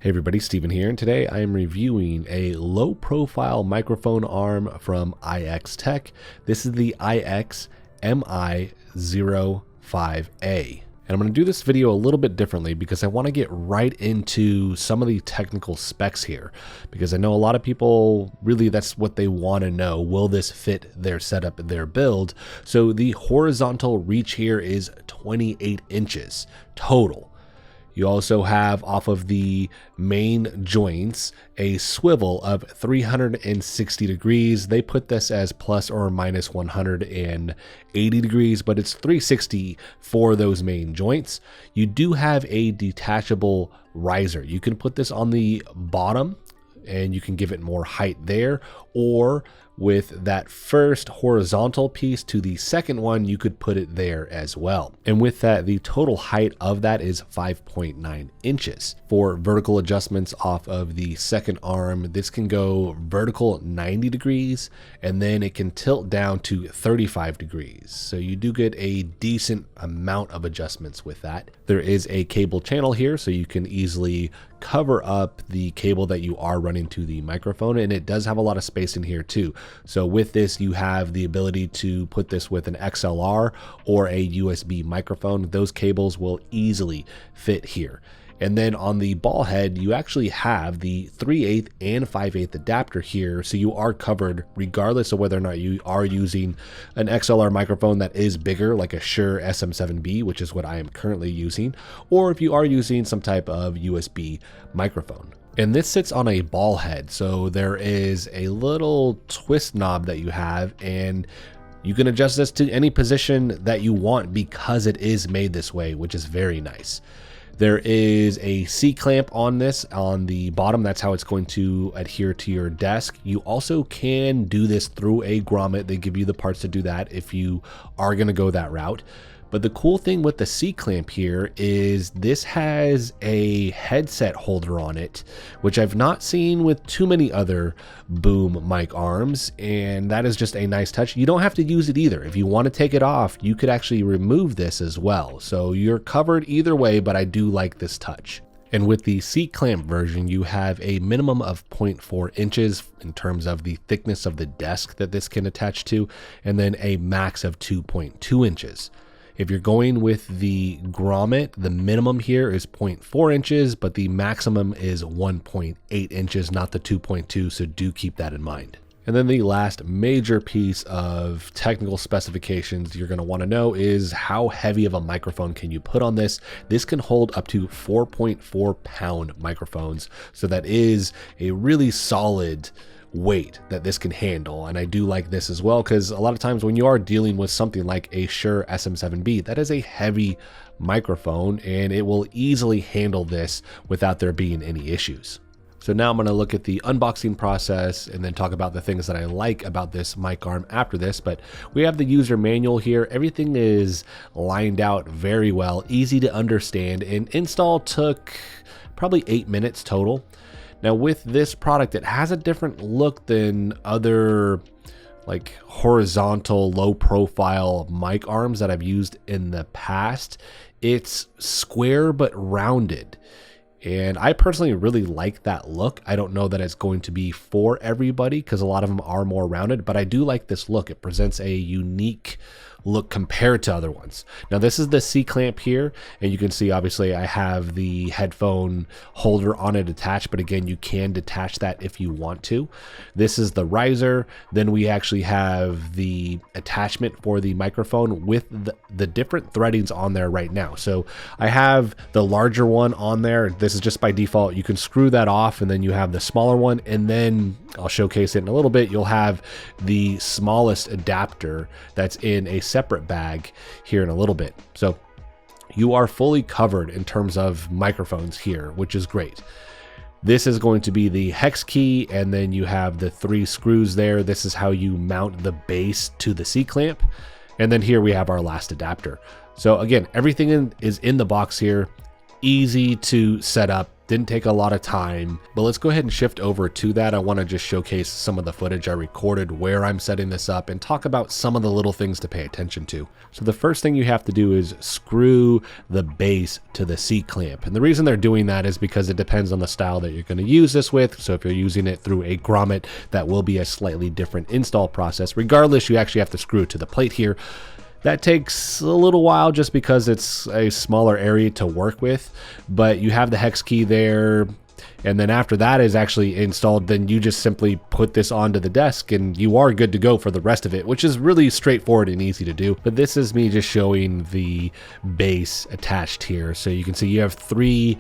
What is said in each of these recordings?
Hey everybody, Steven here, and today I am reviewing a low-profile microphone arm from iXTECH. This is the iX MI05A. And I'm going to do this video a little bit differently because I want to get right into some of the technical specs here, because I know a lot of people really that's what they want to know. Will this fit their setup, their build? So the horizontal reach here is 28 inches total. You also have off of the main joints a swivel of 360 degrees. They put this as plus or minus 180 degrees, but it's 360 for those main joints. You do have a detachable riser. You can put this on the bottom and you can give it more height there, or with that first horizontal piece to the second one, you could put it there as well. And with that, the total height of that is 5.9 inches. For vertical adjustments off of the second arm, this can go vertical 90 degrees, and then it can tilt down to 35 degrees. So you do get a decent amount of adjustments with that. There is a cable channel here, so you can easily cover up the cable that you are running to the microphone, and it does have a lot of space in here too. So with this, you have the ability to put this with an XLR or a USB microphone. Those cables will easily fit here. And then on the ball head, you actually have the 3/8 and 5/8 adapter here. So you are covered regardless of whether or not you are using an XLR microphone that is bigger, like a Shure SM7B, which is what I am currently using, or if you are using some type of USB microphone. And this sits on a ball head. So there is a little twist knob that you have, and you can adjust this to any position that you want because it is made this way, which is very nice. There is a C-clamp on this on the bottom. That's how it's going to adhere to your desk. You also can do this through a grommet. They give you the parts to do that if you are going to go that route. But the cool thing with the C-clamp here is this has a headset holder on it, which I've not seen with too many other boom mic arms, and that is just a nice touch. You don't have to use it either. If you want to take it off, you could actually remove this as well. So you're covered either way, but I do like this touch. And with the C-clamp version, you have a minimum of 0.4 inches in terms of the thickness of the desk that this can attach to, and then a max of 2.2 inches. If you're going with the grommet, the minimum here is 0.4 inches, but the maximum is 1.8 inches, not the 2.2, so do keep that in mind. And then the last major piece of technical specifications you're going to want to know is how heavy of a microphone can you put on this. This can hold up to 4.4 pound microphones, so that is a really solid weight that this can handle. And I do like this as well, because a lot of times when you are dealing with something like a Shure SM7B, that is a heavy microphone and it will easily handle this without there being any issues. So now I'm going to look at the unboxing process and then talk about the things that I like about this mic arm after this. But we have the user manual here. Everything is lined out very well, easy to understand, and install took probably 8 minutes total. Now with this product, it has a different look than other like horizontal low profile mic arms that I've used in the past. It's square but rounded, and I personally really like that look. I don't know that it's going to be for everybody because a lot of them are more rounded, but I do like this look. It presents a unique look compared to other ones. Now this is the C-clamp here, and you can see obviously I have the headphone holder on it attached, but again, you can detach that if you want to. This is the riser. Then we actually have the attachment for the microphone with the different threadings on there right now. So I have the larger one on there. This is just by default. You can screw that off, and then you have the smaller one, and then I'll showcase it in a little bit. You'll have the smallest adapter that's in a separate bag here in a little bit. So you are fully covered in terms of microphones here, which is great. This is going to be the hex key, and then you have the 3 screws there. This is how you mount the base to the C-clamp. And then here we have our last adapter. So again, everything is in the box here. Easy to set up, Didn't take a lot of time, but let's go ahead and shift over to that. I want to just showcase some of the footage I recorded where I'm setting this up and talk about some of the little things to pay attention to. So the first thing you have to do is screw the base to the seat clamp. And the reason they're doing that is because it depends on the style that you're going to use this with. So if you're using it through a grommet, that will be a slightly different install process. Regardless, you actually have to screw it to the plate here. That takes a little while just because it's a smaller area to work with, but you have the hex key there. And then after that is actually installed, then you just simply put this onto the desk and you are good to go for the rest of it, which is really straightforward and easy to do. But this is me just showing the base attached here. So you can see you have 3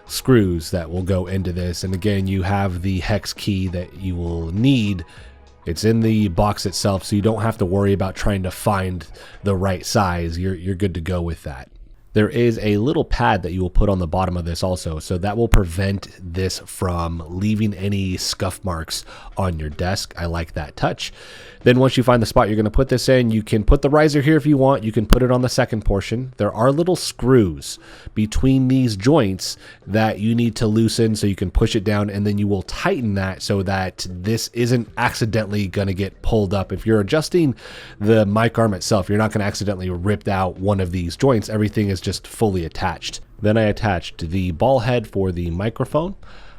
screws that will go into this. And again, you have the hex key that you will need. It's in the box itself, so you don't have to worry about trying to find the right size. You're good to go with that. There is a little pad that you will put on the bottom of this also, so that will prevent this from leaving any scuff marks on your desk. I like that touch. Then once you find the spot you're going to put this in, you can put the riser here if you want. You can put it on the second portion. There are little screws between these joints that you need to loosen so you can push it down, and then you will tighten that so that this isn't accidentally going to get pulled up. If you're adjusting the mic arm itself, you're not going to accidentally rip out one of these joints. Everything is just fully attached. Then I attached the ball head for the microphone.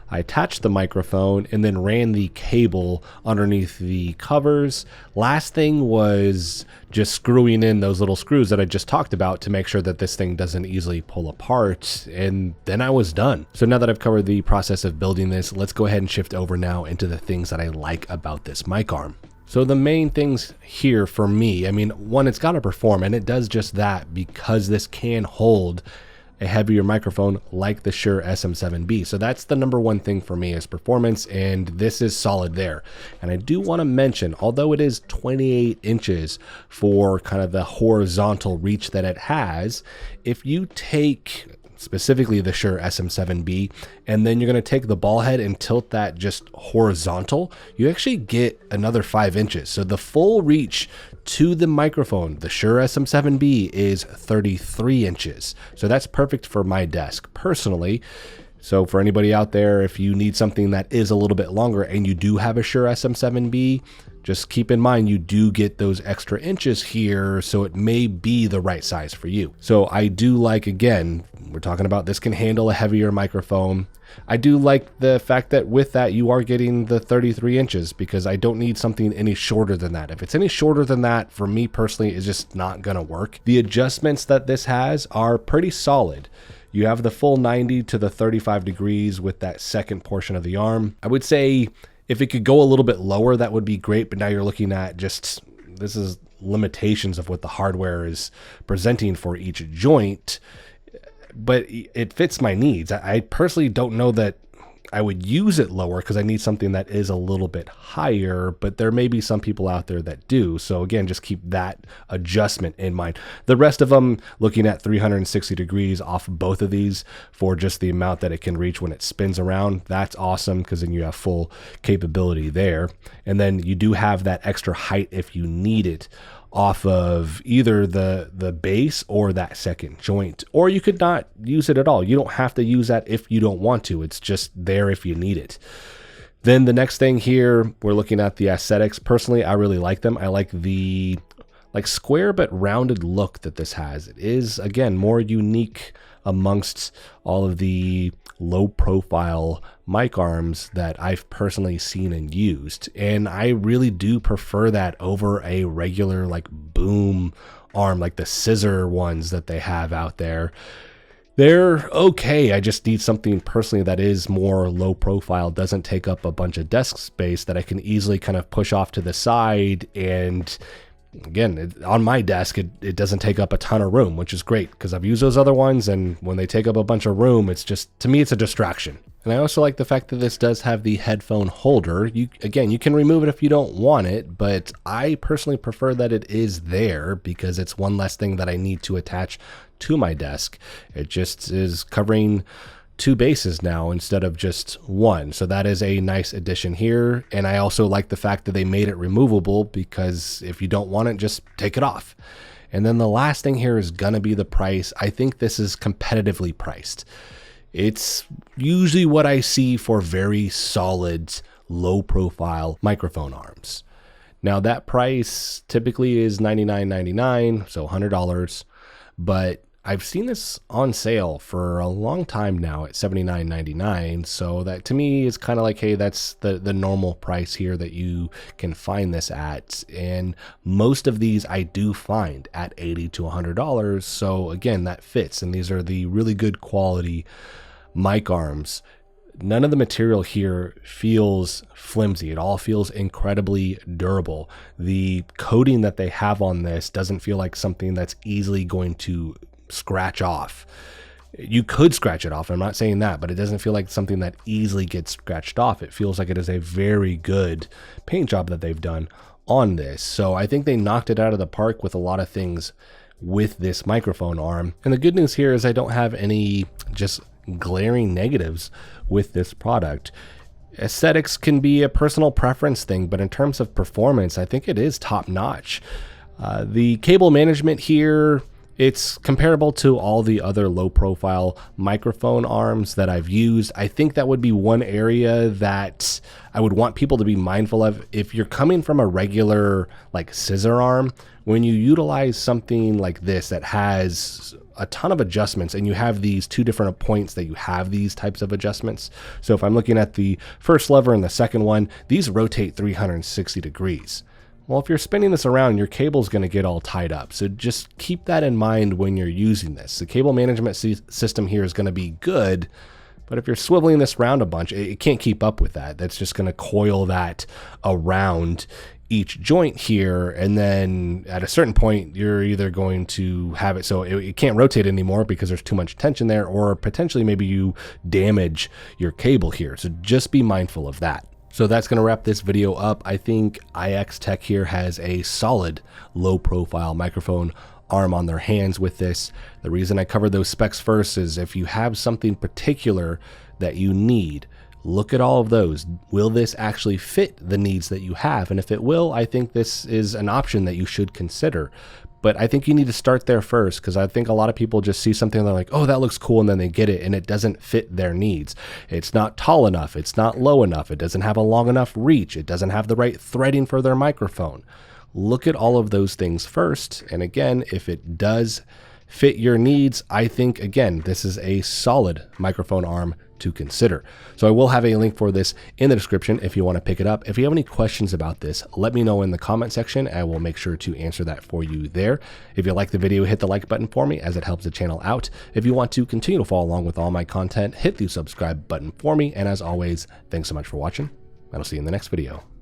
I attached the microphone and then ran the cable underneath the covers. Last thing was just screwing in those little screws that I just talked about to make sure that this thing doesn't easily pull apart, and then I was done. So now that I've covered the process of building this, let's go ahead and shift over now into the things that I like about this mic arm. So the main things here for me, I mean, one, it's got to perform, and it does just that because this can hold a heavier microphone like the Shure SM7B. So that's the number one thing for me is performance, and this is solid there. And I do want to mention, although it is 28 inches for kind of the horizontal reach that it has, if you take specifically the Shure SM7B, and then you're going to take the ball head and tilt that just horizontal, you actually get another 5 inches. So the full reach to the microphone, the Shure SM7B, is 33 inches. So that's perfect for my desk personally. So for anybody out there, if you need something that is a little bit longer and you do have a Shure SM7B, just keep in mind you do get those extra inches here, so it may be the right size for you. So I do like, again, we're talking about this can handle a heavier microphone. I do like the fact that with that you are getting the 33 inches because I don't need something any shorter than that. If it's any shorter than that, for me personally, it's just not gonna work. The adjustments that this has are pretty solid. You have the full 90 to the 35 degrees with that second portion of the arm. I would say if it could go a little bit lower, that would be great, but now you're looking at just, this is limitations of what the hardware is presenting for each joint, but it fits my needs. I personally don't know that I would use it lower because I need something that is a little bit higher, but there may be some people out there that do. So again, just keep that adjustment in mind. The rest of them, looking at 360 degrees off both of these for just the amount that it can reach when it spins around, that's awesome because then you have full capability there. And then you do have that extra height if you need it off of either the base or that second joint, or you could not use it at all. You don't have to use that if you don't want to. It's just there if you need it. Then the next thing here, we're looking at the aesthetics. Personally, I really like them. I like the square but rounded look that this has. It is, again, more unique amongst all of the low profile mic arms that I've personally seen and used, and I really do prefer that over a regular boom arm like the scissor ones that they have out there. They're okay. I just need something personally that is more low profile, doesn't take up a bunch of desk space, that I can easily kind of push off to the side. And again, on my desk, it doesn't take up a ton of room, which is great because I've used those other ones, and when they take up a bunch of room, it's just, to me, it's a distraction. And I also like the fact that this does have the headphone holder. You can remove it if you don't want it, but I personally prefer that it is there because it's one less thing that I need to attach to my desk. It just is covering 2 bases now instead of just one. So that is a nice addition here. And I also like the fact that they made it removable because if you don't want it, just take it off. And then the last thing here is gonna be the price. I think this is competitively priced. It's usually what I see for very solid, low profile microphone arms. Now that price typically is $99.99, so $100, but I've seen this on sale for a long time now at $79.99, so that to me is kind of like, hey, that's the normal price here that you can find this at. And most of these I do find at $80 to $100, so again, that fits. And these are the really good quality mic arms. None of the material here feels flimsy. It all feels incredibly durable. The coating that they have on this doesn't feel like something that's easily going to scratch off. You could scratch it off, I'm not saying that, but it doesn't feel like something that easily gets scratched off. It feels like it is a very good paint job that they've done on this. So I think they knocked it out of the park with a lot of things with this microphone arm. And the good news here is I don't have any just glaring negatives with this product. Aesthetics can be a personal preference thing, but in terms of performance, I think it is top notch. The cable management here, it's comparable to all the other low profile microphone arms that I've used. I think that would be one area that I would want people to be mindful of. If you're coming from a regular like scissor arm, when you utilize something like this that has a ton of adjustments and you have these two different points that you have these types of adjustments. So if I'm looking at the first lever and the second one, these rotate 360 degrees. Well, if you're spinning this around, your cable's going to get all tied up. So just keep that in mind when you're using this. The cable management system here is going to be good, but if you're swiveling this around a bunch, it can't keep up with that. That's just going to coil that around each joint here, and then at a certain point you're either going to have it so it can't rotate anymore because there's too much tension there, or potentially maybe you damage your cable here. So just be mindful of that. So that's going to wrap this video up. I think iXTECH here has a solid low profile microphone arm on their hands with this. The reason I covered those specs first is if you have something particular that you need, look at all of those. Will this actually fit the needs that you have? And if it will, I think this is an option that you should consider. But I think you need to start there first, because I think a lot of people just see something and they're like, oh, that looks cool, and then they get it and it doesn't fit their needs. It's not tall enough, it's not low enough, it doesn't have a long enough reach, it doesn't have the right threading for their microphone. Look at all of those things first, and again, if it does fit your needs, I think, again, this is a solid microphone arm to consider. So I will have a link for this in the description if you want to pick it up. If you have any questions about this, let me know in the comment section. I will make sure to answer that for you there. If you like the video, hit the like button for me as it helps the channel out. If you want to continue to follow along with all my content, hit the subscribe button for me. And as always, thanks so much for watching, and I'll see you in the next video.